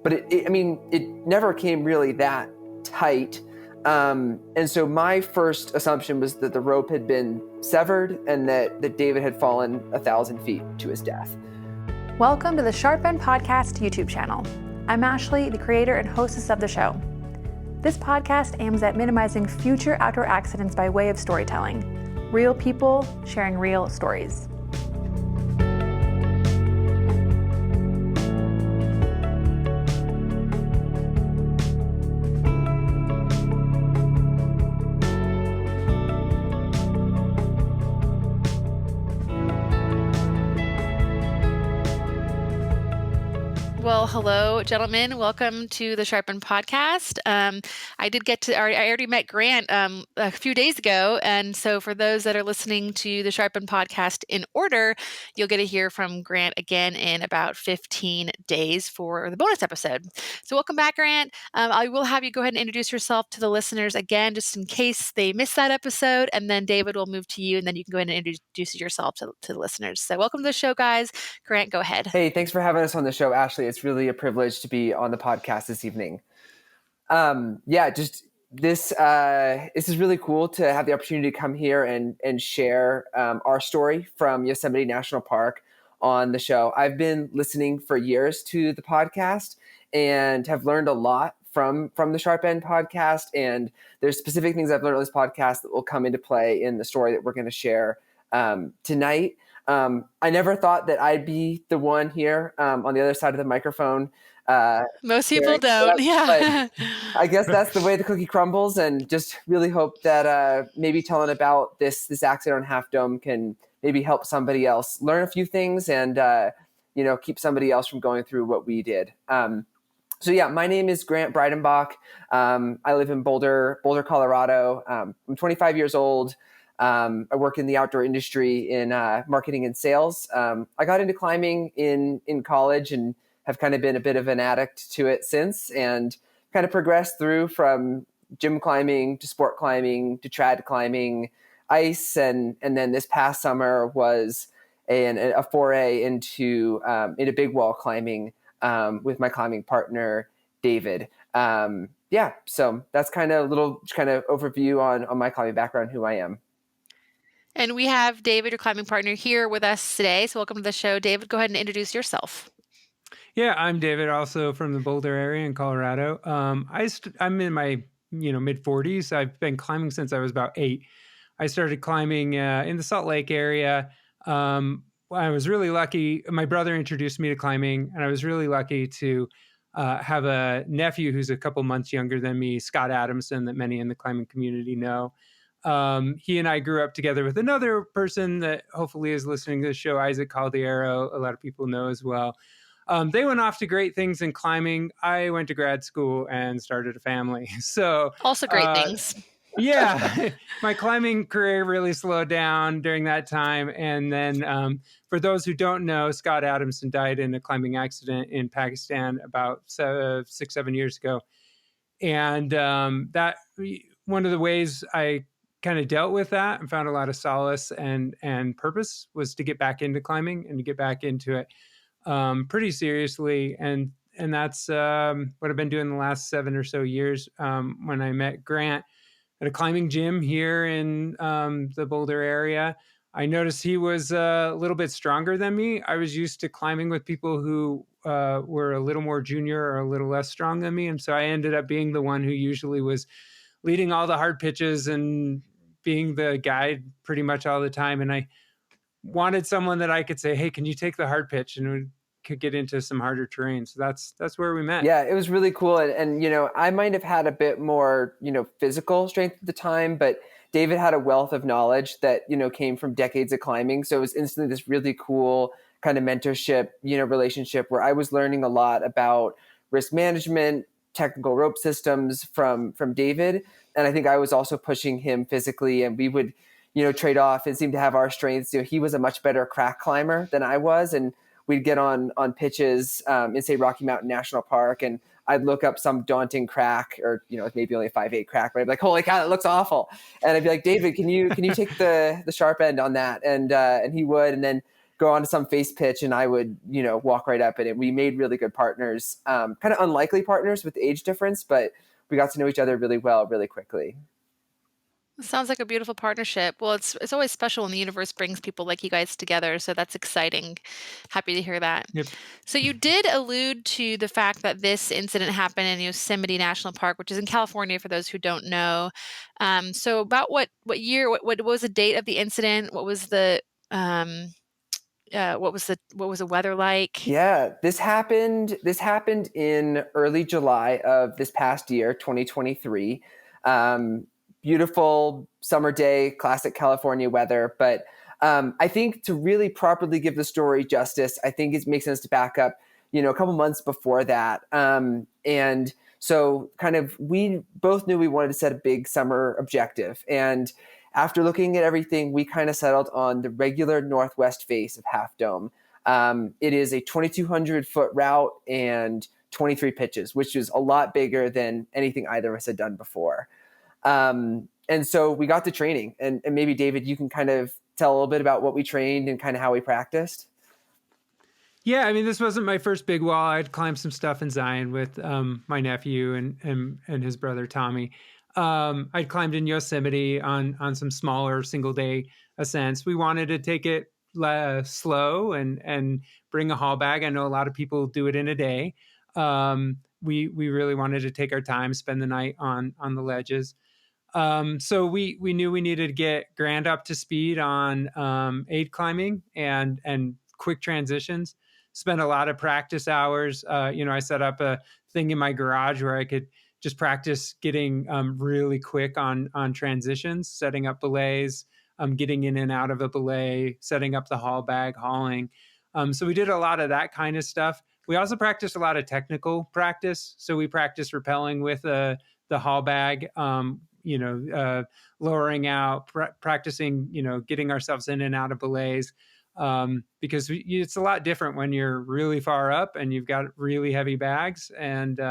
but it never came really that tight. And so my first assumption was that the rope had been severed and that David had fallen 1,000 feet to his death. Welcome to the Sharp End Podcast YouTube channel. I'm Ashley, the creator and hostess of the show. This podcast aims at minimizing future outdoor accidents by way of storytelling. Real people sharing real stories. Well, hello, gentlemen. Welcome to the Sharp End Podcast. I already met Grant a few days ago. And so for those that are listening to the Sharp End Podcast in order, you'll get to hear from Grant again in about 15 days for the bonus episode. So welcome back, Grant. I will have you go ahead and introduce yourself to the listeners again, just in case they missed that episode. And then David will move to you, and then you can go ahead and introduce yourself to the listeners. So welcome to the show, guys. Grant, go ahead. Hey, thanks for having us on the show, Ashley. It's really a privilege to be on the podcast this evening. This is really cool to have the opportunity to come here and share our story from Yosemite National Park on the show. I've been listening for years to the podcast and have learned a lot from the Sharp End podcast. And there's specific things I've learned on this podcast that will come into play in the story that we're going to share tonight. I never thought that I'd be the one here on the other side of the microphone. Most people don't. Yeah. I guess that's the way the cookie crumbles, and just really hope that maybe telling about this accident on Half Dome can maybe help somebody else learn a few things and keep somebody else from going through what we did. My name is Grant Breidenbach. I live in Boulder, Colorado. I'm 25 years old. I work in the outdoor industry in marketing and sales. I got into climbing in college and have kind of been a bit of an addict to it since, and kind of progressed through from gym climbing to sport climbing to trad climbing, ice, and then this past summer was a foray into big wall climbing with my climbing partner David. So that's kind of overview on my climbing background, who I am. And we have David, your climbing partner, here with us today. So welcome to the show. David, go ahead and introduce yourself. Yeah, I'm David, also from the Boulder area in Colorado. I'm in my mid 40s. I've been climbing since I was about 8. I started climbing in the Salt Lake area. I was really lucky. My brother introduced me to climbing, and I was really lucky to have a nephew who's a couple months younger than me, Scott Adamson, that many in the climbing community know. He and I grew up together with another person that hopefully is listening to the show, Isaac Caldiero. A lot of people know as well. They went off to great things in climbing. I went to grad school and started a family. So also great things. Yeah, my climbing career really slowed down during that time. And then for those who don't know, Scott Adamson died in a climbing accident in Pakistan about 6-7 years ago. And that one of the ways I kind of dealt with that and found a lot of solace and purpose was to get back into climbing and to get back into it pretty seriously. And that's what I've been doing the last 7 or so years. When I met Grant at a climbing gym here in the Boulder area, I noticed he was a little bit stronger than me. I was used to climbing with people who were a little more junior or a little less strong than me. And so I ended up being the one who usually was leading all the hard pitches and being the guide pretty much all the time. And I wanted someone that I could say, hey, can you take the hard pitch? And we could get into some harder terrain. So that's where we met. Yeah, it was really cool. And I might have had a bit more, physical strength at the time, but David had a wealth of knowledge that, came from decades of climbing. So it was instantly this really cool kind of mentorship, relationship where I was learning a lot about risk management, technical rope systems from David. And I think I was also pushing him physically, and we would, trade off and seem to have our strengths. He was a much better crack climber than I was. And we'd get on pitches in, say, Rocky Mountain National Park, and I'd look up some daunting crack, or maybe only a 5/8 crack, but I'd be like, holy cow, it looks awful. And I'd be like, David, can you take the sharp end on that? And he would. And then go on to some face pitch and I would, walk right up in it. We made really good partners, kind of unlikely partners with age difference, but we got to know each other really well, really quickly. Sounds like a beautiful partnership. Well, it's always special when the universe brings people like you guys together, so that's exciting. Happy to hear that. Yep. So you did allude to the fact that this incident happened in Yosemite National Park, which is in California for those who don't know. So about what year, what was the date of the incident? What was the what was the weather like? Yeah, this happened in early July of this past year, 2023. Beautiful summer day, classic California weather. But I think to really properly give the story justice, I think it makes sense to back up, a couple months before that. And so kind of we both knew we wanted to set a big summer objective. And after looking at everything, we kind of settled on the regular northwest face of Half Dome. It is a 2,200 foot route and 23 pitches, which is a lot bigger than anything either of us had done before. And so we got to training, and maybe David, you can kind of tell a little bit about what we trained and kind of how we practiced. Yeah, I mean, this wasn't my first big wall. I'd climbed some stuff in Zion with my nephew and his brother Tommy. I'd climbed in Yosemite on some smaller single day ascents. We wanted to take it slow and bring a haul bag. I know a lot of people do it in a day. We really wanted to take our time, spend the night on the ledges. So we knew we needed to get Grant up to speed on aid climbing and quick transitions. Spent a lot of practice hours. I set up a thing in my garage where I could just practice getting really quick on transitions, setting up belays, getting in and out of a belay, setting up the haul bag, hauling. So we did a lot of that kind of stuff. We also practiced a lot of technical practice. So we practiced rappelling with the haul bag, lowering out, practicing, getting ourselves in and out of belays. Because it's a lot different when you're really far up and you've got really heavy bags. And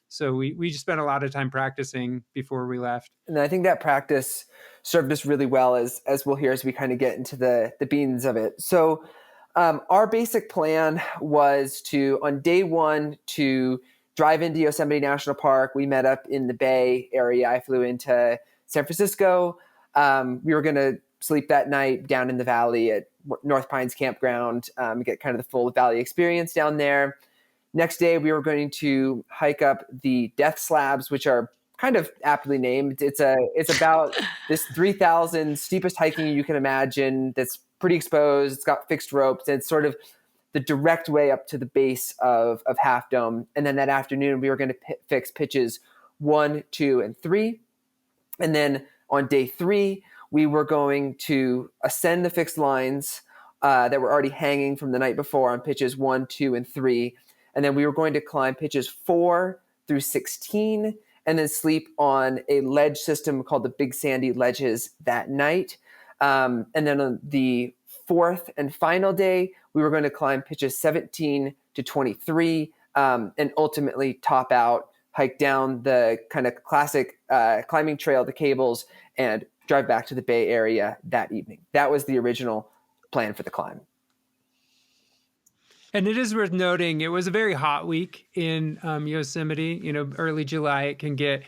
so we just spent a lot of time practicing before we left. And I think that practice served us really well, as we'll hear as we kind of get into the beans of it. So our basic plan was on day one, to drive into Yosemite National Park. We met up in the Bay Area. I flew into San Francisco. We were going to sleep that night down in the valley at North Pines Campground, get kind of the full valley experience down there. Next day, we were going to hike up the Death Slabs, which are kind of aptly named. It's about this 3,000 steepest hiking you can imagine. That's pretty exposed. It's got fixed ropes. And it's sort of the direct way up to the base of Half Dome. And then that afternoon, we were going to fix pitches 1, 2, and 3. And then on day 3, we were going to ascend the fixed lines that were already hanging from the night before on pitches 1, 2, and 3. And then we were going to climb pitches 4 through 16 and then sleep on a ledge system called the Big Sandy Ledges that night. And then on the 4th and final day, we were going to climb pitches 17 to 23 and ultimately top out, hike down the kind of classic climbing trail, the cables, and drive back to the Bay Area that evening. That was the original plan for the climb. And it is worth noting, it was a very hot week in Yosemite. Early July, it can get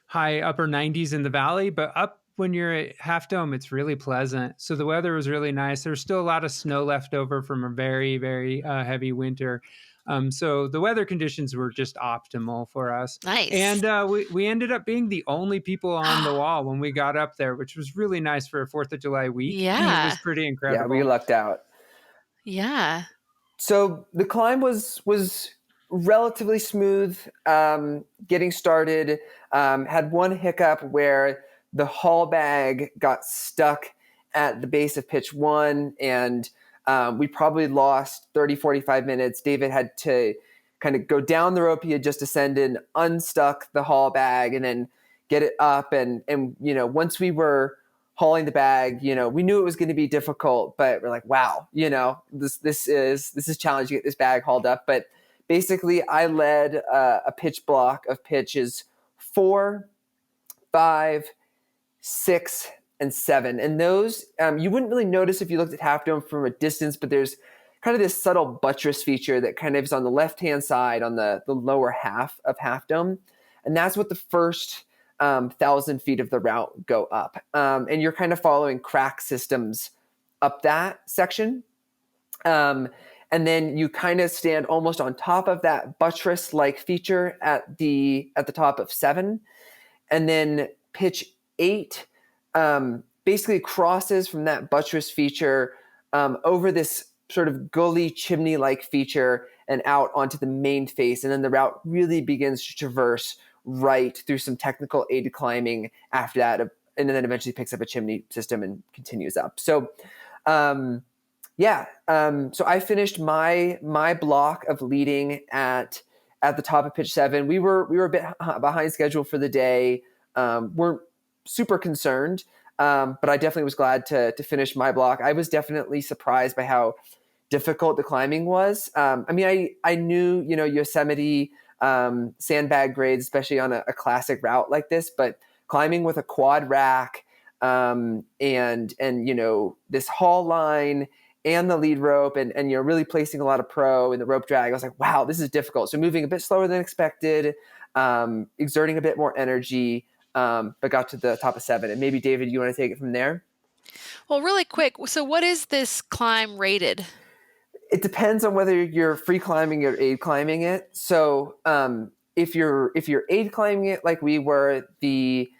high upper 90s in the valley, but up when you're at Half Dome, it's really pleasant. So the weather was really nice. There's still a lot of snow left over from a very, very heavy winter. So the weather conditions were just optimal for us. Nice. And we ended up being the only people on the wall when we got up there, which was really nice for a 4th of July week. Yeah. It was pretty incredible. Yeah, we lucked out. Yeah. So the climb was relatively smooth getting started. Had one hiccup where the haul bag got stuck at the base of pitch 1, and we probably lost 30, 45 minutes. David had to kind of go down the rope he had just ascended, unstuck the haul bag, and then get it up. And once we were hauling the bag, we knew it was going to be difficult, but we're like, wow, this is challenging to get this bag hauled up. But basically, I led a pitch block of pitches 4, 5, 6, and 7. And those, you wouldn't really notice if you looked at Half Dome from a distance, but there's kind of this subtle buttress feature that kind of is on the left-hand side on the lower half of Half Dome. And that's what the first 1,000 feet of the route go up. And you're kind of following crack systems up that section. And then you kind of stand almost on top of that buttress-like feature at the top of 7. And then pitch 8 basically crosses from that buttress feature over this sort of gully chimney-like feature and out onto the main face. And then the route really begins to traverse right through some technical aid climbing after that, and then eventually picks up a chimney system and continues up. So so I finished my block of leading at the top of pitch 7. We were a bit behind schedule for the day. Weren't super concerned, but I definitely was glad to finish my block. I was definitely surprised by how difficult the climbing was. I knew, Yosemite sandbag grades, especially on a classic route like this, but climbing with a quad rack and this haul line and the lead rope and really placing a lot of pro in the rope drag, I was like, wow, this is difficult. So moving a bit slower than expected, exerting a bit more energy, but got to the top of 7. And maybe, David, you want to take it from there? Well, really quick. So what is this climb rated? It depends on whether you're free climbing or aid climbing it. So if you're aid climbing it like we were, the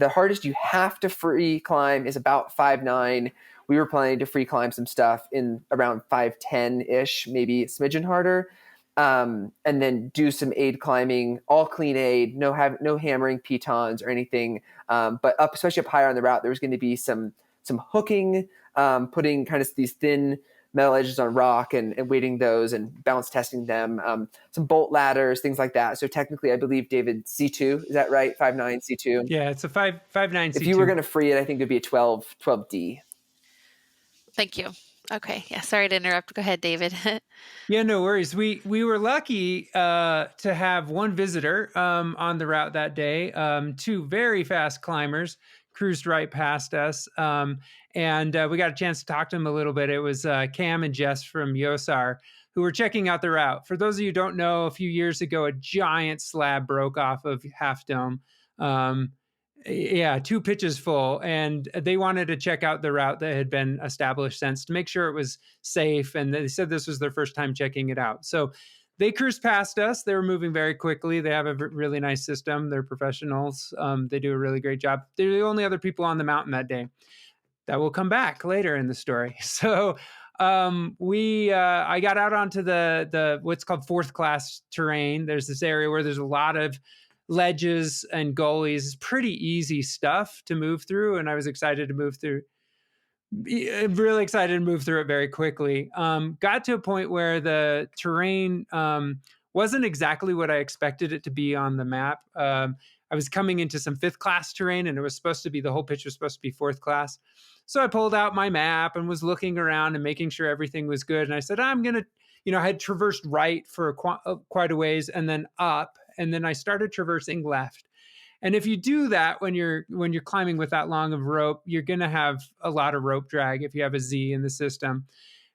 hardest you have to free climb is about 5'9". We were planning to free climb some stuff in around 5'10"-ish, maybe a smidgen harder. And then do some aid climbing, all clean aid, no hammering pitons or anything. But especially up higher on the route, there was going to be some hooking, putting kind of these thin metal edges on rock and weighting those and balance testing them, some bolt ladders, things like that. So technically, I believe, David, C2, is that right? 5'9", C2? Yeah, it's a 5'9" C2. If you were going to free it, I think it would be a 12D. Thank you. Okay. Yeah. Sorry to interrupt. Go ahead, David. Yeah, no worries. We were lucky to have one visitor on the route that day. 2 very fast climbers cruised right past us. And we got a chance to talk to them a little bit. It was Cam and Jess from Yosar who were checking out the route. For those of you who don't know, a few years ago, a giant slab broke off of Half Dome. 2 pitches full, and they wanted to check out the route that had been established since to make sure it was safe. And they said this was their first time checking it out. So they cruised past us. They were moving very quickly. They have a really nice system. They're professionals. They do a really great job. They're the only other people on the mountain that day. That will come back later in the story. So I got out onto the what's called 4th class terrain. There's this area where there's a lot of ledges and gullies. It's pretty easy stuff to move through, and I was excited to move through. Really excited to move through it very quickly. Got to a point where the terrain wasn't exactly what I expected it to be on the map. I was coming into some 5th class terrain, and it was supposed to be, the whole pitch was supposed to be 4th class. So I pulled out my map and was looking around and making sure everything was good. And I said, I'm going to, I had traversed right for quite a ways and then up. And then I started traversing left. And if you do that when you're climbing with that long of rope, you're going to have a lot of rope drag if you have a Z in the system.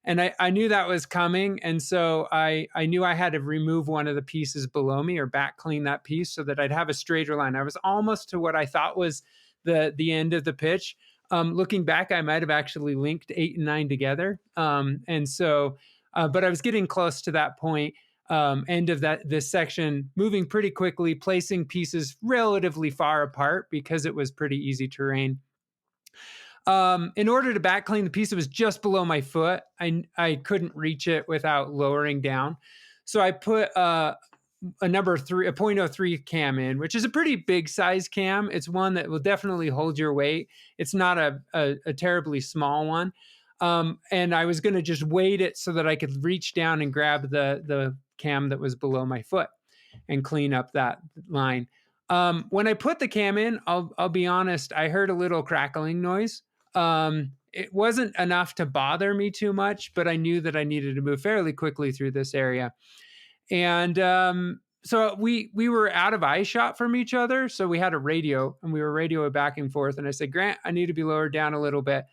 And I knew that was coming. And so I knew I had to remove one of the pieces below me or back clean that piece so that I'd have a straighter line. I was almost to what I thought was the end of the pitch. Looking back, I might have actually linked 8 and 9 together. And so, but I was getting close to that point. End of this section, moving pretty quickly, placing pieces relatively far apart because it was pretty easy terrain. In order to back clean the piece that was just below my foot, I couldn't reach it without lowering down. So I put a number 3, a 0.03 cam in, which is a pretty big size cam. It's one that will definitely hold your weight. It's not a terribly small one. And I was going to just weight it so that I could reach down and grab the cam that was below my foot and clean up that line. When I put the cam in, I'll be honest, I heard a little crackling noise. It wasn't enough to bother me too much, but I knew that I needed to move fairly quickly through this area. And so we were out of eye shot from each other. So we had a radio and we were radioing back and forth. And I said, Grant, I need to be lowered down a little bit.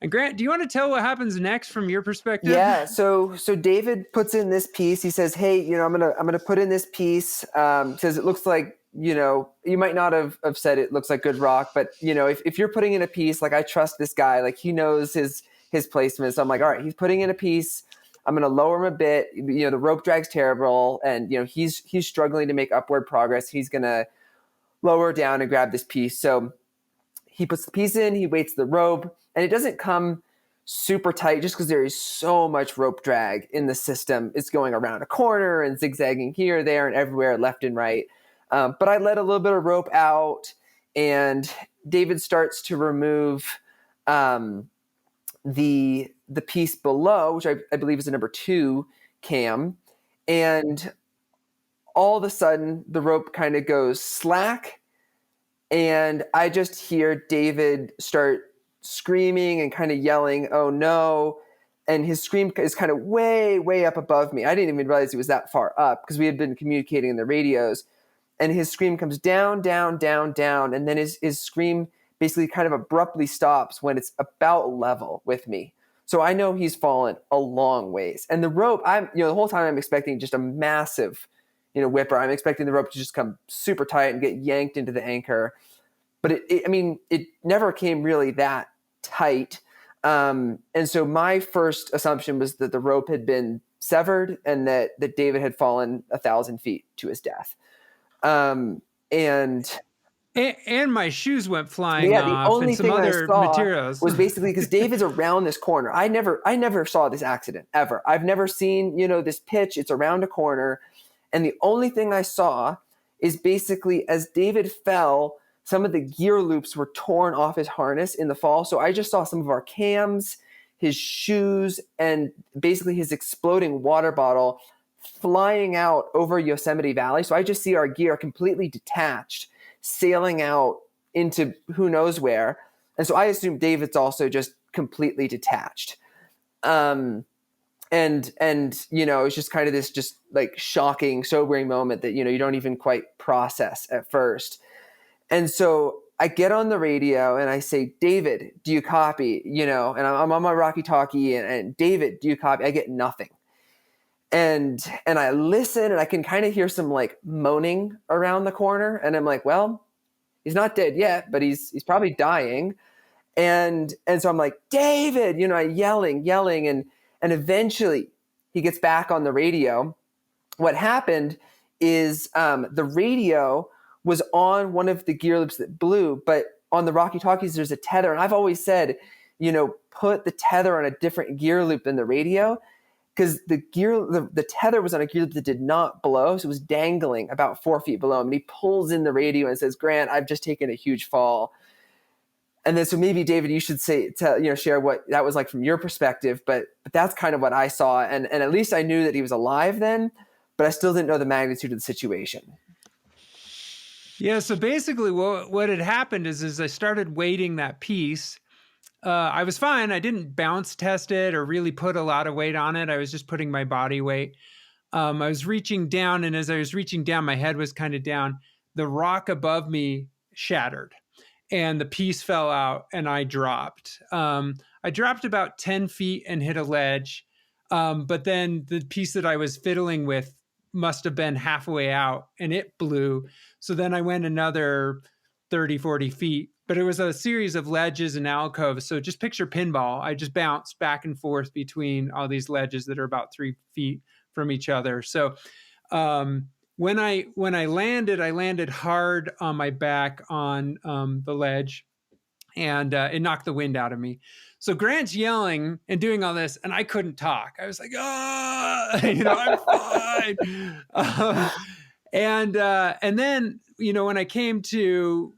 And Grant, do you want to tell what happens next from your perspective? Yeah. So David puts in this piece. He says, "Hey, I'm gonna put in this piece." Says it looks like, you might not have said it looks like good rock, but if you're putting in a piece, like I trust this guy, like he knows his placement. So I'm like, all right, he's putting in a piece. I'm gonna lower him a bit. The rope drag's terrible, and he's struggling to make upward progress. He's gonna lower down and grab this piece. So he puts the piece in, he weights the rope, and it doesn't come super tight just because there is so much rope drag in the system. It's going around a corner and zigzagging here, there, and everywhere, left and right. But I let a little bit of rope out, and David starts to remove the piece below, which I believe is a number 2 cam. And all of a sudden, the rope kind of goes slack, and I just hear David start screaming and kind of yelling, "Oh no." And his scream is kind of way, way up above me. I didn't even realize he was that far up because we had been communicating in the radios. And his scream comes down, down, down, down. And then his scream basically kind of abruptly stops when it's about level with me. So I know he's fallen a long ways. And the rope, the whole time I'm expecting just a massive whipper. I'm expecting the rope to just come super tight and get yanked into the anchor. But it never came really that tight. And so my first assumption was that the rope had been severed and that David had fallen 1,000 feet to his death. And my shoes went flying the off only and some thing other I saw materials. was basically because David's around this corner. I never saw this accident ever. I've never seen, this pitch. It's around a corner. And the only thing I saw is basically as David fell, some of the gear loops were torn off his harness in the fall. So I just saw some of our cams, his shoes, and basically his exploding water bottle flying out over Yosemite Valley. So I just see our gear completely detached, sailing out into who knows where. And so I assume David's also just completely detached. And it's just kind of this just like shocking, sobering moment that, you don't even quite process at first. And so I get on the radio and I say, "David, do you copy?" And I'm on my walkie-talkie and David, do you copy? I get nothing. And I listen and I can kind of hear some like moaning around the corner. And I'm like, well, he's not dead yet, but he's probably dying. And so I'm like, "David," yelling. And eventually he gets back on the radio. What happened is the radio was on one of the gear loops that blew, but on the walkie-talkies, there's a tether. And I've always said, put the tether on a different gear loop than the radio, because the tether was on a gear loop that did not blow. So it was dangling about 4 feet below him. And he pulls in the radio and says, "Grant, I've just taken a huge fall." And then, so maybe David, you should share what that was like from your perspective, but that's kind of what I saw. And at least I knew that he was alive then, but I still didn't know the magnitude of the situation. Yeah. So basically what had happened is I started weighting that piece. I was fine. I didn't bounce test it or really put a lot of weight on it. I was just putting my body weight. I was reaching down, and as I was reaching down, my head was kind of down. The rock above me shattered and the piece fell out and I dropped. I dropped about 10 feet and hit a ledge. But then the piece that I was fiddling with must have been halfway out and it blew. So then I went another 30, 40 feet, but it was a series of ledges and alcoves. So just picture pinball. I just bounced back and forth between all these ledges that are about 3 feet from each other. So when I landed, I landed hard on my back on the ledge, and it knocked the wind out of me. So Grant's yelling and doing all this, and I couldn't talk. I was like, "Ah, I'm fine." And then, when I came to,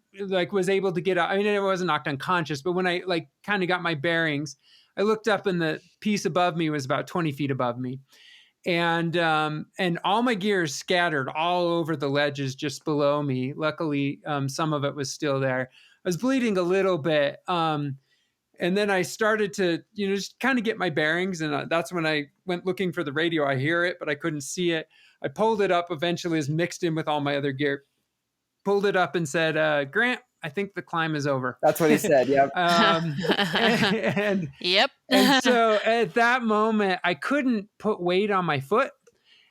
was able to get up, I wasn't knocked unconscious, but when I kind of got my bearings, I looked up and the piece above me was about 20 feet above me. And all my gear is scattered all over the ledges just below me. Luckily, some of it was still there. I was bleeding a little bit. And then I started to, just kind of get my bearings. And that's when I went looking for the radio. I hear it, but I couldn't see it. I pulled it up. Eventually, it was mixed in with all my other gear. Pulled it up and said, Grant, I think the climb is over. That's what he said. Yep. And Yep. so at that moment, I couldn't put weight on my foot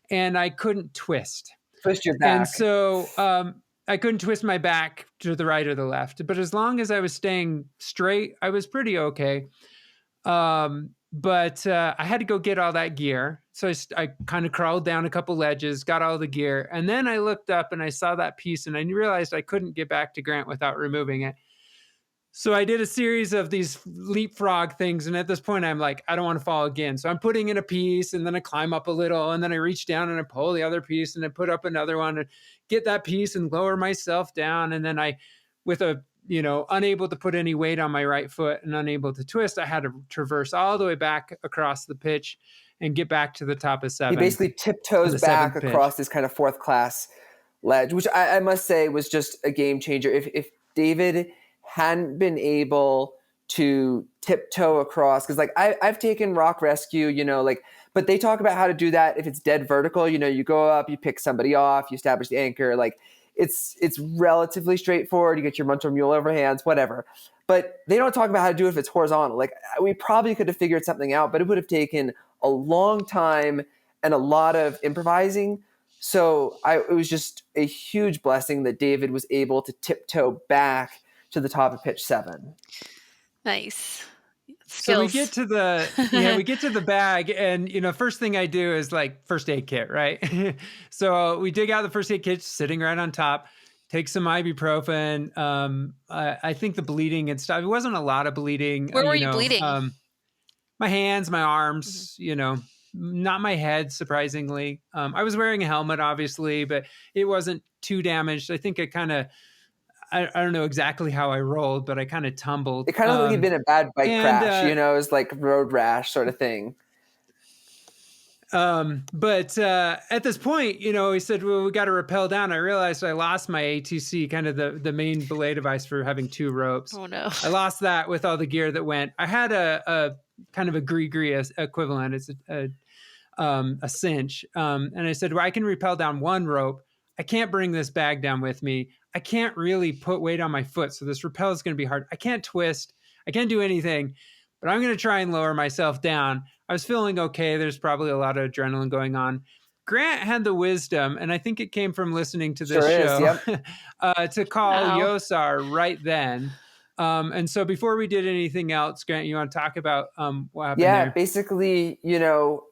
and I couldn't twist. Twist your back. And so I couldn't twist my back to the right or the left. But as long as I was staying straight, I was pretty okay. But I had to go get all that gear. So I kind of crawled down a couple ledges, got all the gear. And then I looked up and I saw that piece and I realized I couldn't get back to Grant without removing it. So I did a series of these leapfrog things. And at this point, I'm like, I don't want to fall again. So I'm putting in a piece and then I climb up a little and then I reach down and I pull the other piece and I put up another one and get that piece and lower myself down. And then unable to put any weight on my right foot and unable to twist, I had to traverse all the way back across the pitch and get back to the top of 7. He basically tiptoes back across this kind of 4th class ledge, which I must say was just a game changer. If David hadn't been able to tiptoe across, because like I've taken rock rescue, but they talk about how to do that if it's dead vertical. You go up, you pick somebody off, you establish the anchor, like it's relatively straightforward. You get your muncher mule overhands, whatever. But they don't talk about how to do it if it's horizontal. Like we probably could have figured something out, but it would have taken a long time and a lot of improvising. So it was just a huge blessing that David was able to tiptoe back to the top of pitch 7. Nice. So Skills. we get to the bag and, first thing I do is like first aid kit, right? So we dig out the first aid kit sitting right on top, take some ibuprofen. I think the bleeding and stuff, it wasn't a lot of bleeding. Where were you bleeding? My hands, my arms, not my head, surprisingly. I was wearing a helmet, obviously, but it wasn't too damaged. I think I don't know exactly how I rolled, but I kind of tumbled. It kind of looked like you'd been in a bad bike crash, it was like road rash sort of thing. But at this point, he said, well, we got to rappel down. I realized I lost my ATC, kind of the main belay device for having 2 ropes. Oh no. I lost that with all the gear that went. I had a kind of a gree equivalent. It's a cinch. And I said, well, I can rappel down 1 rope. I can't bring this bag down with me. I can't really put weight on my foot. So this rappel is going to be hard. I can't twist. I can't do anything, but I'm going to try and lower myself down. I was feeling okay. There's probably a lot of adrenaline going on. Grant had the wisdom, and I think it came from listening to this show, yep. To call Yosar right then. And so before we did anything else, Grant, you want to talk about what happened there? Yeah, basically,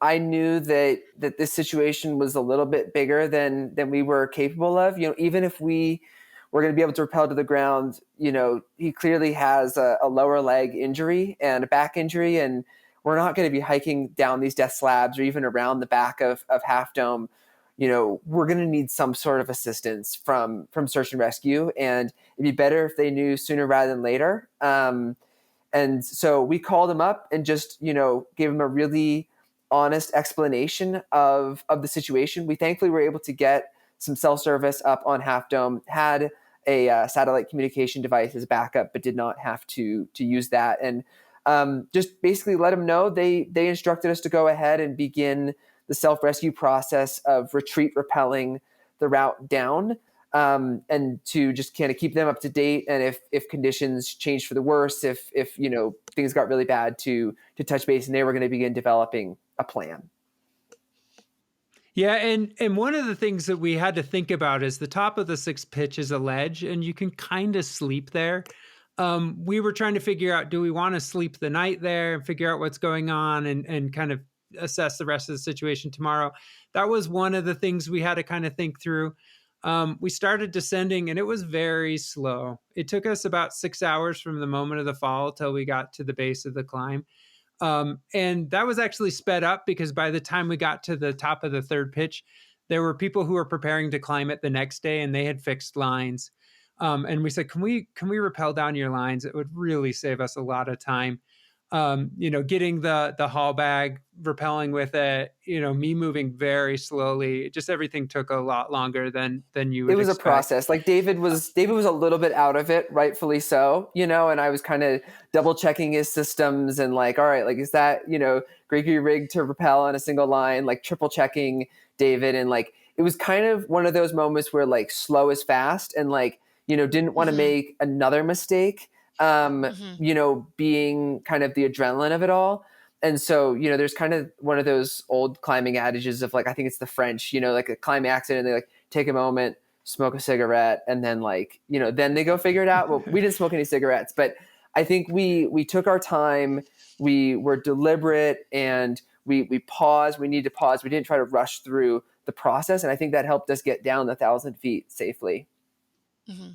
I knew that this situation was a little bit bigger than we were capable of. Even if we were going to be able to rappel to the ground, he clearly has a lower leg injury and a back injury, and we're not going to be hiking down these death slabs or even around the back of Half Dome. We're going to need some sort of assistance from search and rescue, and it'd be better if they knew sooner rather than later. And so we called him up and just, gave him a really honest explanation of the situation. We thankfully were able to get some cell service up on Half Dome, had a satellite communication device as a backup, but did not have to use that. And just basically let them know they instructed us to go ahead and begin the self-rescue process of retreat rappelling the route down, and to just kind of keep them up to date. And if conditions changed for the worse, if things got really bad, to touch base, and they were going to begin developing a plan. Yeah, and one of the things that we had to think about is the top of the 6th pitch is a ledge, and you can kind of sleep there. We were trying to figure out, do we want to sleep the night there and figure out what's going on and kind of assess the rest of the situation tomorrow? That was one of the things we had to kind of think through. We started descending and it was very slow. It took us about 6 hours from the moment of the fall till we got to the base of the climb. And that was actually sped up because by the time we got to the top of the 3rd pitch, there were people who were preparing to climb it the next day and they had fixed lines. And we said, can we rappel down your lines? It would really save us a lot of time. Getting the haul bag, rappelling with it, me moving very slowly, just everything took a lot longer than you would expect. It was a process. Like David was a little bit out of it, rightfully so, and I was kind of double checking his systems and like, all right, like, is that, Gregory rigged to rappel on a single line, like triple checking David. And like, it was kind of one of those moments where like slow is fast, and like, didn't want to make another mistake, being kind of the adrenaline of it all. And so, there's kind of one of those old climbing adages of like, I think it's the French, like a climbing accident, they like take a moment, smoke a cigarette, and then like, then they go figure it out. Well, we didn't smoke any cigarettes, but I think we took our time, we were deliberate, and we paused. We needed to pause. We didn't try to rush through the process. And I think that helped us get down the 1,000 feet safely.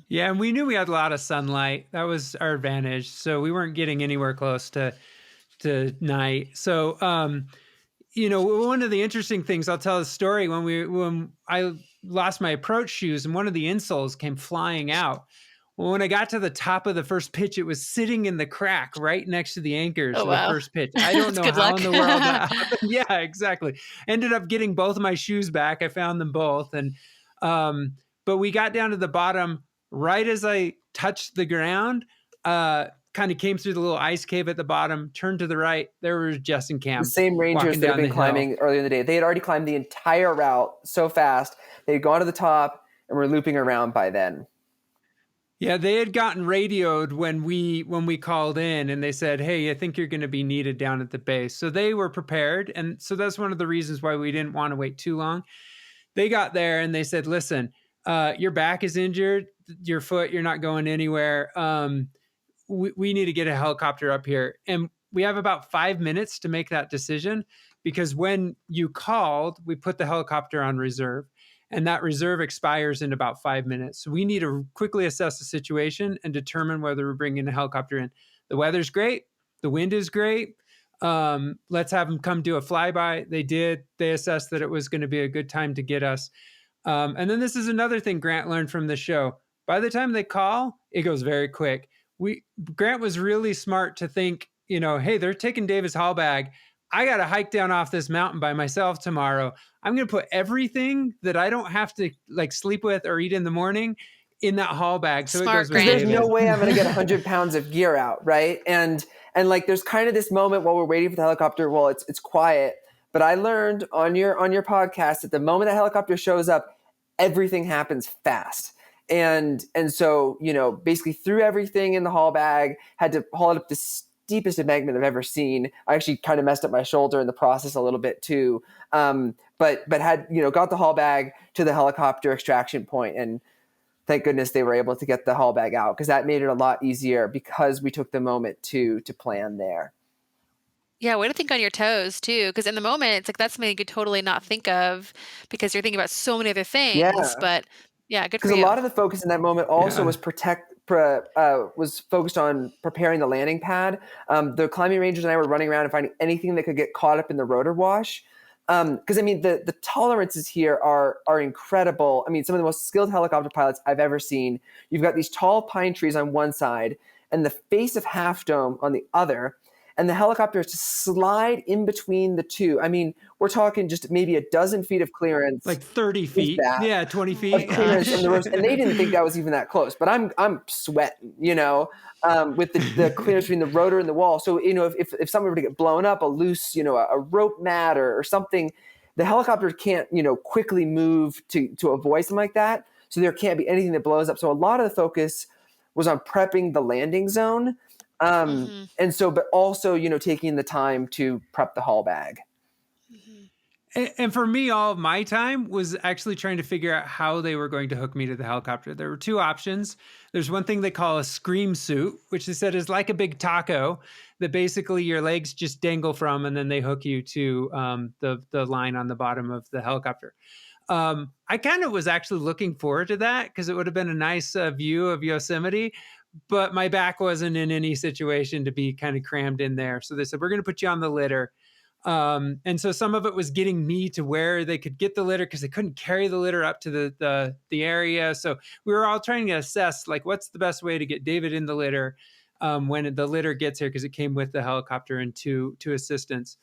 Yeah. And we knew we had a lot of sunlight. That was our advantage. So we weren't getting anywhere close to night. So, one of the interesting things, I'll tell a story when I lost my approach shoes and one of the insoles came flying out. Well, when I got to the top of the first pitch, it was sitting in the crack right next to the anchors of the first pitch. I don't know how in the world that happened. Yeah, exactly. Ended up getting both of my shoes back. I found them both. And, but we got down to the bottom right as I touched the ground, kind of came through the little ice cave at the bottom, turned to the right. There was Jess and Cam. The same rangers that had been climbing earlier in the day. They had already climbed the entire route so fast. They had gone to the top and were looping around by then. Yeah, they had gotten radioed when we called in, and they said, "Hey, I think you're going to be needed down at the base." So they were prepared, and so that's one of the reasons why we didn't want to wait too long. They got there and they said, "Listen, your back is injured, your foot, you're not going anywhere. We need to get a helicopter up here." And we have about 5 minutes to make that decision, because when you called, we put the helicopter on reserve, and that reserve expires in about 5 minutes. So we need to quickly assess the situation and determine whether we're bringing a helicopter in. The weather's great. The wind is great. Let's have them come do a flyby. They did. They assessed that it was going to be a good time to get us. And then this is another thing Grant learned from the show. By the time they call, it goes very quick. Grant was really smart to think, hey, they're taking David's haul bag. I got to hike down off this mountain by myself tomorrow. I'm going to put everything that I don't have to like sleep with or eat in the morning in that haul bag. So Smart, it goes with There's David. no way I'm going to get 100 pounds of gear out, right? And like there's kind of this moment while we're waiting for the helicopter. Well, it's quiet, but I learned on your podcast that the moment that helicopter shows up, everything happens fast. And so, basically threw everything in the haul bag, had to haul it up the steepest embankment I've ever seen. I actually kind of messed up my shoulder in the process a little bit too. But had, got the haul bag to the helicopter extraction point, and thank goodness they were able to get the haul bag out, because that made it a lot easier because we took the moment to plan there. Yeah, way to think on your toes too, because in the moment it's like that's something you could totally not think of because you're thinking about so many other things. Yeah. But yeah, good for you. you. Because a lot of the focus in that moment also was was focused on preparing the landing pad. The climbing rangers and I were running around and finding anything that could get caught up in the rotor wash. Because the tolerances here are incredible. I mean, some of the most skilled helicopter pilots I've ever seen. You've got these tall pine trees on one side and the face of Half Dome on the other, and the helicopters to slide in between the two. I mean, we're talking just maybe a dozen feet of clearance, like 30 feet, 20 feet of clearance from the roads, and they didn't think that was even that close. But I'm sweating, with the clearance between the rotor and the wall. So if something were to get blown up, a loose, a rope mat or something, the helicopter can't quickly move to avoid something like that. So there can't be anything that blows up. So a lot of the focus was on prepping the landing zone. And so, but also, taking the time to prep the haul bag. And for me, all of my time was actually trying to figure out how they were going to hook me to the helicopter. There were two options. There's one thing they call a scream suit, which they said is like a big taco that basically your legs just dangle from, and then they hook you to the line on the bottom of the helicopter. I kind of was actually looking forward to that because it would have been a nice view of Yosemite. But my back wasn't in any situation to be kind of crammed in there. So they said, we're going to put you on the litter. And so some of it was getting me to where they could get the litter because they couldn't carry the litter up to the area. So we were all trying to assess, like, what's the best way to get David in the litter when the litter gets here, because it came with the helicopter and two assistants.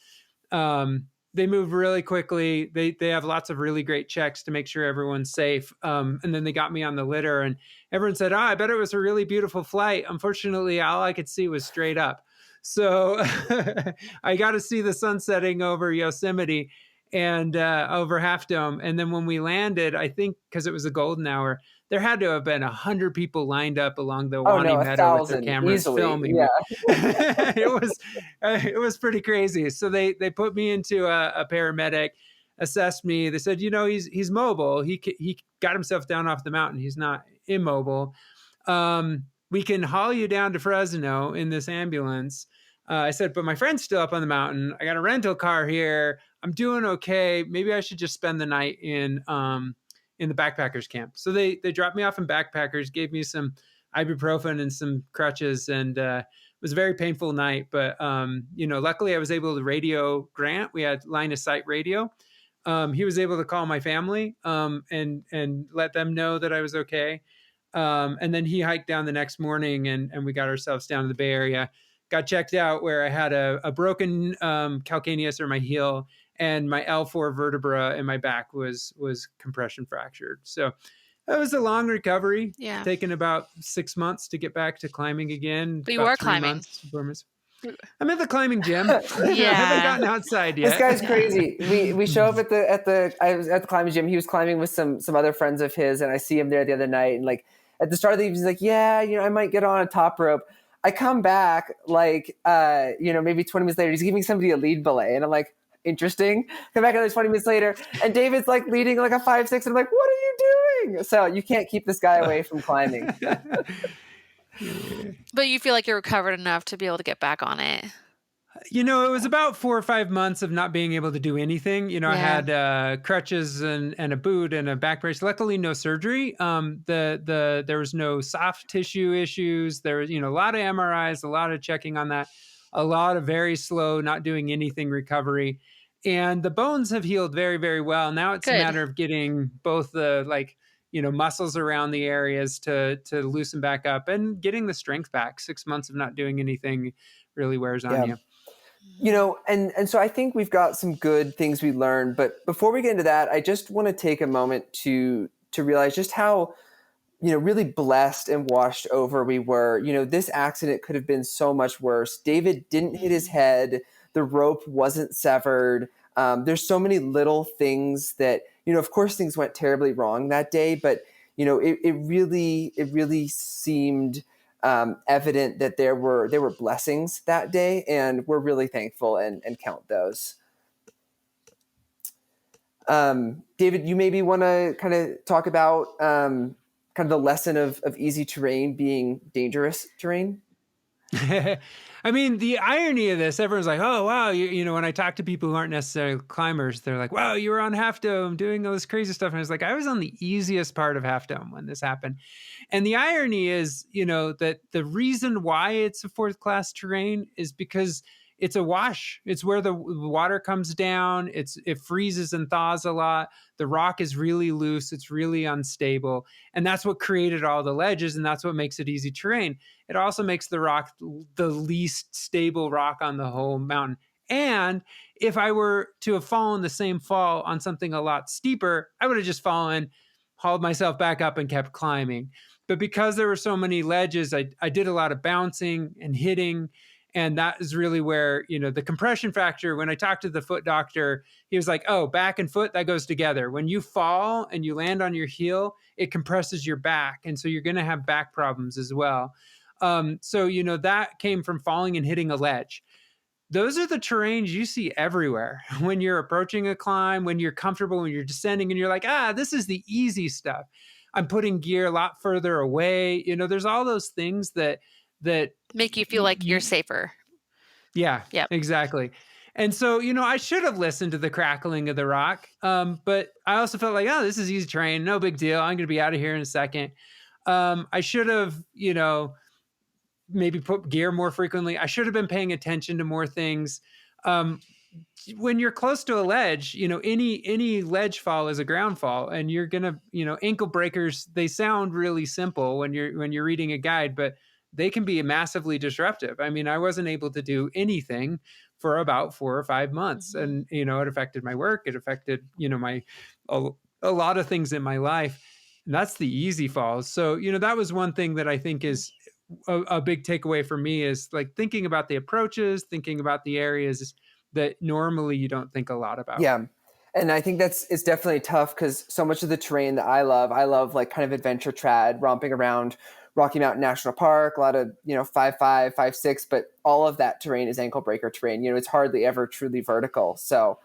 They move really quickly. They have lots of really great checks to make sure everyone's safe. And then they got me on the litter, and everyone said, I bet it was a really beautiful flight. Unfortunately, all I could see was straight up. So I got to see the sun setting over Yosemite. and over Half Dome. And then when we landed, I think because it was a golden hour, there had to have been 100 people lined up along the Oh no, Wani Meadow with their 1,000 cameras easily. filming me. Yeah. It was pretty crazy. So they put me into a paramedic, assessed me. They said, he's mobile. He got himself down off the mountain. He's not immobile. We can haul you down to Fresno in this ambulance. I said, but my friend's still up on the mountain. I got a rental car here. I'm doing okay. Maybe I should just spend the night in the backpackers camp. So they dropped me off in backpackers, gave me some ibuprofen and some crutches, and it was a very painful night. But luckily I was able to radio Grant. We had line of sight radio. He was able to call my family and let them know that I was okay. And then he hiked down the next morning, and we got ourselves down to the Bay Area. Got checked out where I had a broken calcaneus, or my heel, and my L4 vertebra in my back was compression fractured. So that was a long recovery. Yeah. Taken about 6 months to get back to climbing again. But you are climbing. I'm at the climbing gym. I haven't gotten outside yet. This guy's crazy. We show up I was at the climbing gym. He was climbing with some other friends of his, and I see him there the other night. And like at the start of the evening, he's like, "Yeah, I might get on a top rope." I come back maybe 20 minutes later, he's giving somebody a lead belay, and I'm like, interesting. Come back another 20 minutes later, and David's like leading like a 5-6, and I'm like, what are you doing? So you can't keep this guy away from climbing. But you feel like you're recovered enough to be able to get back on it. It was about 4 or 5 months of not being able to do anything. I had crutches and a boot and a back brace. Luckily, no surgery. There was no soft tissue issues. There was, a lot of MRIs, a lot of checking on that, a lot of very slow, not doing anything recovery. And the bones have healed very, very well. Now it's a matter of getting both the muscles around the areas to loosen back up and getting the strength back. 6 months of not doing anything really wears on you. And so I think we've got some good things we learned, but before we get into that, I just want to take a moment to realize just how, really blessed and washed over we were. This accident could have been so much worse. David didn't hit his head. The rope wasn't severed. There's so many little things that, of course things went terribly wrong that day, but, it really seemed evident that there were blessings that day, and we're really thankful and count those. David, you maybe want to kind of talk about kind of the lesson of easy terrain being dangerous terrain. I mean, the irony of this, everyone's like, oh, wow. When I talk to people who aren't necessarily climbers, they're like, wow, you were on Half Dome doing all this crazy stuff. And I was like, I was on the easiest part of Half Dome when this happened. And the irony is, that the reason why it's a 4th class terrain is because it's a wash. It's where the water comes down. It freezes and thaws a lot. The rock is really loose. It's really unstable. And that's what created all the ledges. And that's what makes it easy terrain. It also makes the rock the least stable rock on the whole mountain. And if I were to have fallen the same fall on something a lot steeper, I would have just fallen, hauled myself back up, and kept climbing. But because there were so many ledges, I did a lot of bouncing and hitting. And that is really where, the compression fracture, when I talked to the foot doctor, he was like, oh, back and foot, that goes together. When you fall and you land on your heel, it compresses your back. And so you're going to have back problems as well. So that came from falling and hitting a ledge. Those are the terrains you see everywhere when you're approaching a climb, when you're comfortable, when you're descending, and you're like, this is the easy stuff. I'm putting gear a lot further away. There's all those things that make you feel like you're safer. Yeah, yep. Exactly. And so, I should have listened to the crackling of the rock. But I also felt like, this is easy terrain. No big deal. I'm going to be out of here in a second. I should have, maybe put gear more frequently. I should have been paying attention to more things. When you're close to a ledge, any ledge fall is a ground fall, and you're going to, ankle breakers, they sound really simple when you're reading a guide, but they can be massively disruptive. I mean, I wasn't able to do anything for about 4 or 5 months. And, it affected my work. It affected, a lot of things in my life. And that's the easy falls. So, that was one thing that I think is a big takeaway for me, is like thinking about the approaches, thinking about the areas that normally you don't think a lot about. Yeah. And I think it's definitely tough because so much of the terrain that I love like kind of adventure trad, romping around Rocky Mountain National Park, a lot of, 5.5, 5.6, but all of that terrain is ankle breaker terrain. It's hardly ever truly vertical. So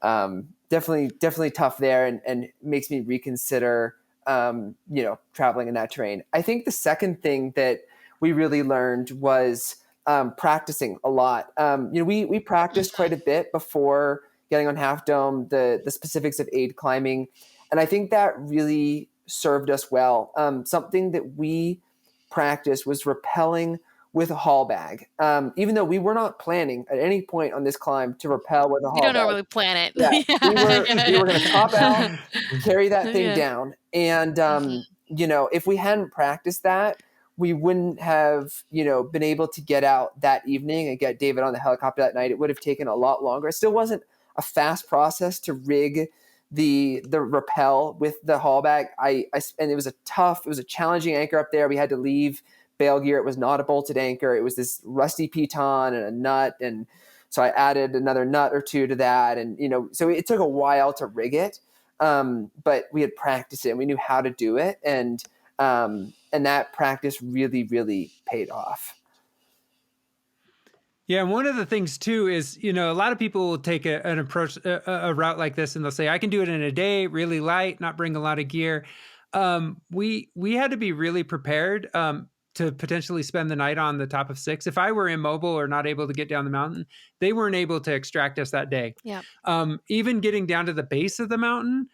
definitely tough there, and makes me reconsider, traveling in that terrain. I think the second thing that we really learned was practicing a lot. We practiced quite a bit before getting on Half Dome, the specifics of aid climbing. And I think that really served us well. Something that we practiced was rappelling with a haul bag. Even though we were not planning at any point on this climb to rappel with a You haul don't bag. normally plan it. Yeah, we were going to top out, Yeah. carry that thing Yeah. down. And, Mhm. if we hadn't practiced that, we wouldn't have, been able to get out that evening and get David on the helicopter that night. It would have taken a lot longer. It still wasn't a fast process to rig the rappel with the haul bag. And it was a challenging anchor up there. We had to leave bail gear. It was not a bolted anchor. It was this rusty piton and a nut. And so I added another nut or two to that. And, so it took a while to rig it. But we had practiced it and we knew how to do it. And that practice really, really paid off. Yeah, and one of the things too is, a lot of people will take an approach, a route like this, and they'll say, "I can do it in a day, really light, not bring a lot of gear." We had to be really prepared to potentially spend the night on the top of 6. If I were immobile or not able to get down the mountain, they weren't able to extract us that day. Yeah. Even getting down to the base of the mountain,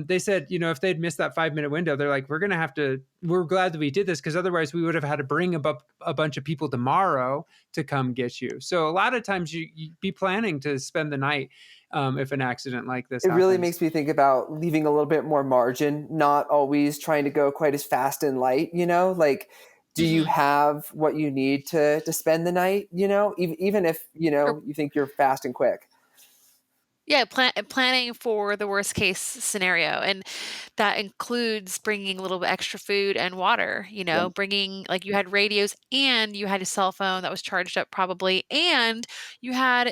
they said, if they'd missed that 5-minute window, they're like, we're glad that we did this, because otherwise we would have had to bring a bunch of people tomorrow to come get you. So a lot of times you'd be planning to spend the night if an accident like this happens. Really makes me think about leaving a little bit more margin, not always trying to go quite as fast and light, like, do you have what you need to spend the night, even if, you think you're fast and quick? Yeah, planning for the worst case scenario, and that includes bringing a little bit extra food and water. Bringing, like, you had radios and you had a cell phone that was charged up probably, and you had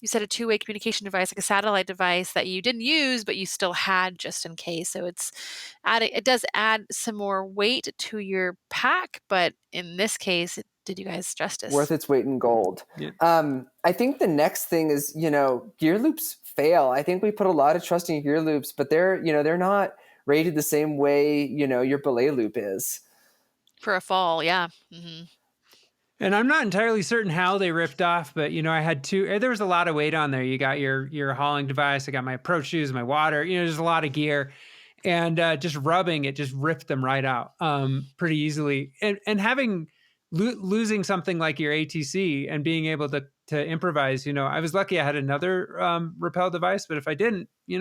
you said a two-way communication device, like a satellite device that you didn't use but you still had just in case. So it does add some more weight to your pack, but in this case, it did you guys justice. Worth its weight in gold. Yeah. I think the next thing is, gear loops fail. I think we put a lot of trust in gear loops, but they're not rated the same way, your belay loop is. For a fall, yeah. Mm-hmm. And I'm not entirely certain how they ripped off, but I had there was a lot of weight on there. You got your hauling device, I got my approach shoes, my water, there's a lot of gear. And just rubbing it just ripped them right out pretty easily. And having losing something like your ATC and being able to improvise, I was lucky I had another rappel device, but if I didn't, you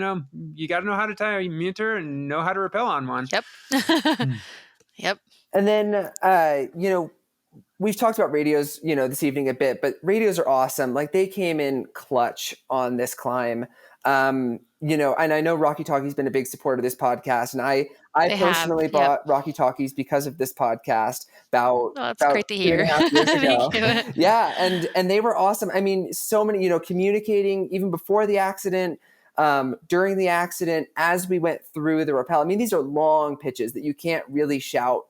got to know how to tie a muter and know how to rappel on one. Yep. Yep. And then, we've talked about radios, this evening a bit, but radios are awesome. Like, they came in clutch on this climb. And I know Rocky Talkie's been a big supporter of this podcast, and I personally bought Rocky Talkies because of this podcast that's great to hear. 2.5 years ago. Thank you. Yeah, and they were awesome. I mean, so many, communicating even before the accident, during the accident, as we went through the rappel. I mean, these are long pitches that you can't really shout,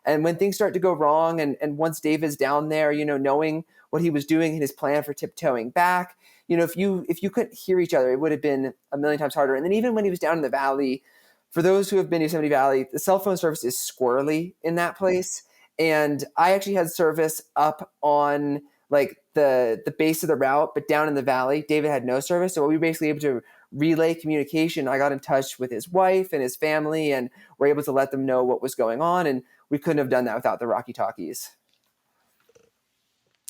and when things start to go wrong, and once David's down there, knowing what he was doing and his plan for tiptoeing back, if you couldn't hear each other, it would have been a million times harder. And then even when he was down in the valley, for those who have been to Yosemite Valley, the cell phone service is squirrely in that place. And I actually had service up on like the base of the route, but down in the valley, David had no service. So we were basically able to relay communication. I got in touch with his wife and his family and were able to let them know what was going on. And we couldn't have done that without the Rocky Talkies.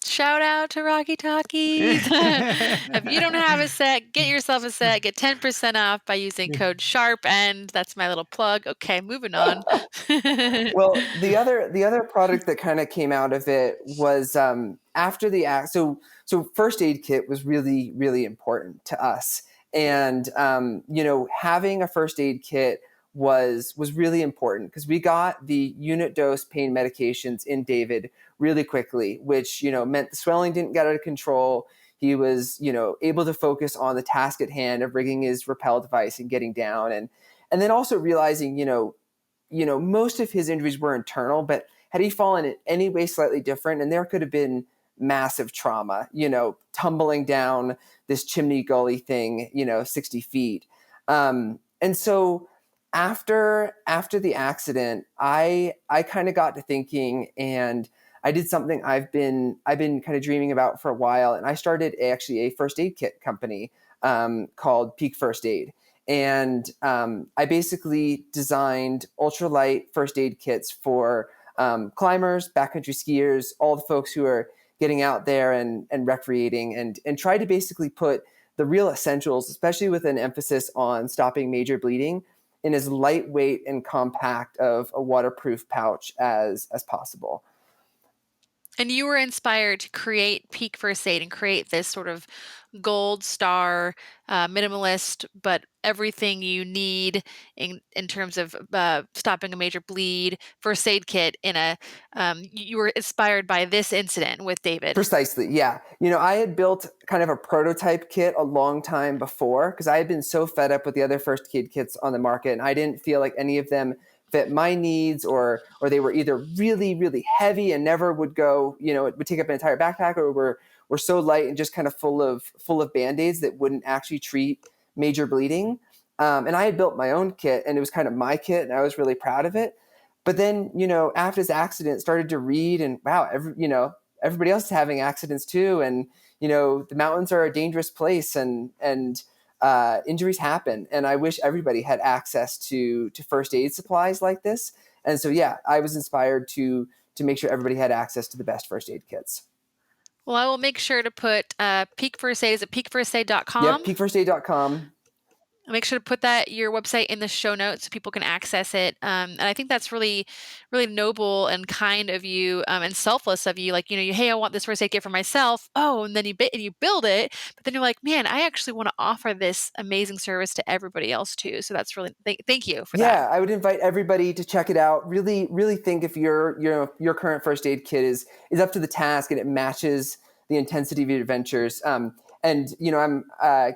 Shout out to Rocky Talkies. If you don't have a set, get yourself a set. Get 10% off by using code SHARPEND. That's my little plug. Okay, moving on. Well, the other product that kind of came out of it was after the act. So first aid kit was really, really important to us. And having a first aid kit was really important because we got the unit dose pain medications in David really quickly, which meant the swelling didn't get out of control. he was, able to focus on the task at hand of rigging his rappel device and getting down. And then also realizing, most of his injuries were internal, but had he fallen in any way slightly different, and there could have been massive trauma, tumbling down this chimney gully thing, 60 feet. And so after the accident, I kind of got to thinking, and I did something I've been kind of dreaming about for a while. And I started actually a first aid kit company called Peak First Aid. And I basically designed ultralight first aid kits for climbers, backcountry skiers, all the folks who are getting out there and recreating, and try to basically put the real essentials, especially with an emphasis on stopping major bleeding, in as lightweight and compact of a waterproof pouch as possible. And you were inspired to create Peak First Aid and create this sort of gold star, minimalist, but everything you need in terms of stopping a major bleed first aid kit. You were inspired by this incident with David. Precisely, yeah. I had built kind of a prototype kit a long time before, because I had been so fed up with the other first aid kits on the market, and I didn't feel like any of them fit my needs, or they were either really, really heavy and never would go, it would take up an entire backpack, or were so light and just kind of full of Band-Aids that wouldn't actually treat major bleeding. And I had built my own kit, and it was kind of my kit, and I was really proud of it. But then, after this accident, started to read, and wow, everybody else is having accidents too. And, the mountains are a dangerous place, and injuries happen. And I wish everybody had access to first aid supplies like this. And so, yeah, I was inspired to make sure everybody had access to the best first aid kits. Well, I will make sure to put Peak First Aid. Is it peakfirstaid.com? Yep, peakfirstaid.com. I'll make sure to put your website in the show notes so people can access it. And I think that's really, really noble and kind of you, and selfless of you. Like, hey, I want this first aid kit for myself. Oh, and then you build it, but then you're like, man, I actually want to offer this amazing service to everybody else too. So that's really thank you for that. Yeah, I would invite everybody to check it out. Really, really think if your current first aid kit is up to the task and it matches the intensity of your adventures. And, I'm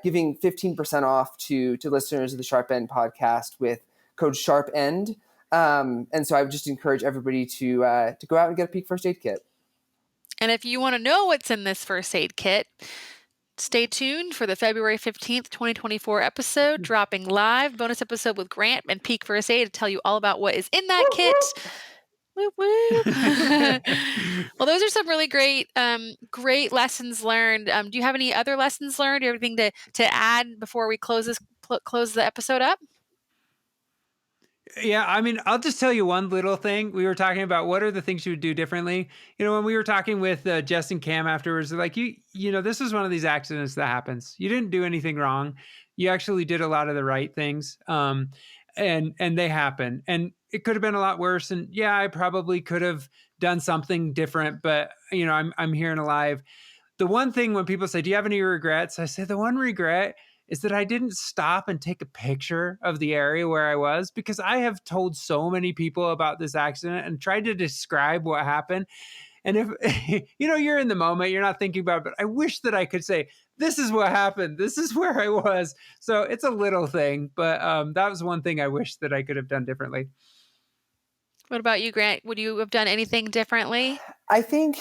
giving 15% off to listeners of the Sharp End podcast with code SHARPEND. And so I would just encourage everybody to go out and get a Peak First Aid kit. And if you want to know what's in this first aid kit, stay tuned for the February 15th, 2024 episode, dropping live bonus episode with Grant and Peak First Aid to tell you all about what is in that kit. Whoop, whoop. Well, those are some really great lessons learned. Do you have any other lessons learned? Do you have anything to add before we close the episode up? Yeah, I mean, I'll just tell you one little thing. We were talking about what are the things you would do differently. When we were talking with Jess and Cam afterwards, they're like, this is one of these accidents that happens. You didn't do anything wrong. You actually did a lot of the right things. And they happen. And it could have been a lot worse. And yeah, I probably could have done something different, but I'm here and alive. The one thing when people say, do you have any regrets? I say the one regret is that I didn't stop and take a picture of the area where I was, because I have told so many people about this accident and tried to describe what happened. And if, you're in the moment, you're not thinking about it, but I wish that I could say, this is what happened. This is where I was. So it's a little thing, but that was one thing I wish that I could have done differently. What about you, Grant? Would you have done anything differently? I think,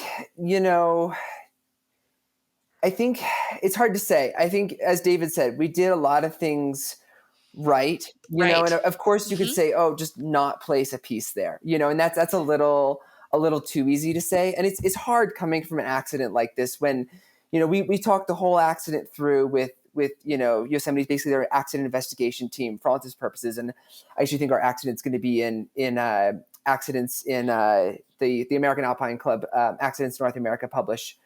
it's hard to say. I think, as David said, we did a lot of things right, and of course you could say, oh, just not place a piece there, and that's a little too easy to say. And it's hard coming from an accident like this when, we talked the whole accident through with Yosemite's basically their accident investigation team for all intents and purposes. And I actually think our accident's going to be in accidents in the American Alpine Club Accidents North America publication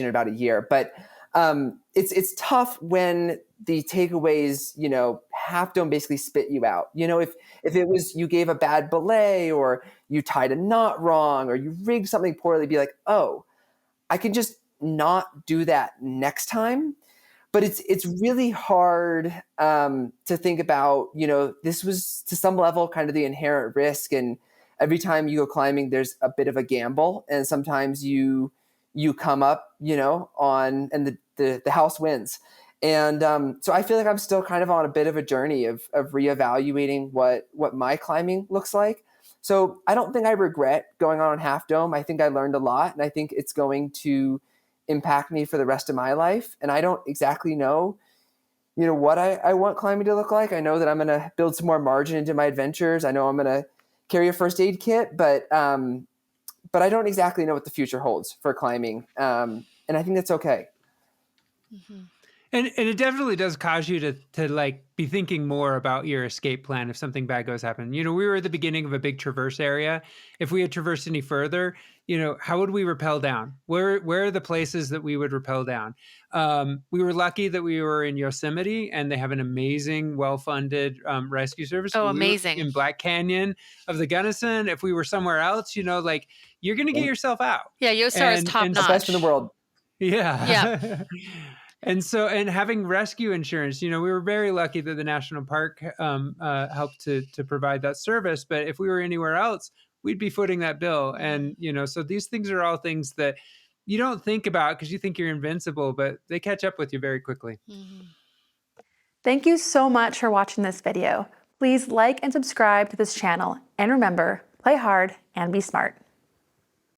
in about a year. But it's tough when the takeaways, Half Dome basically spit you out. If it was you gave a bad belay, or you tied a knot wrong, or you rigged something poorly, be like, oh, I can just not do that next time. But it's really hard to think about, this was to some level kind of the inherent risk. And every time you go climbing, there's a bit of a gamble. And sometimes you you come up, and the house wins. And so I feel like I'm still kind of on a bit of a journey of reevaluating what my climbing looks like. So I don't think I regret going on Half Dome. I think I learned a lot, and I think it's going to impact me for the rest of my life. And I don't exactly know, what I want climbing to look like. I know that I'm going to build some more margin into my adventures. I know I'm going to carry a first aid kit, but I don't exactly know what the future holds for climbing. And I think that's okay. Mm-hmm. And it definitely does cause you to like be thinking more about your escape plan if something bad goes happen. We were at the beginning of a big traverse area. If we had traversed any further, how would we rappel down? Where are the places that we would rappel down? We were lucky that we were in Yosemite, and they have an amazing, well-funded rescue service. Oh, We were amazing. in Black Canyon of the Gunnison. If we were somewhere else, like you're going to get yourself out. Yeah, Yosar is top The notch. best in the world. Yeah. Yeah. And having rescue insurance, we were very lucky that the national park helped to provide that service. But if we were anywhere else, we'd be footing that bill. And, so these things are all things that you don't think about because you think you're invincible, but they catch up with you very quickly. Mm-hmm. Thank you so much for watching this video. Please like and subscribe to this channel. And remember, play hard and be smart.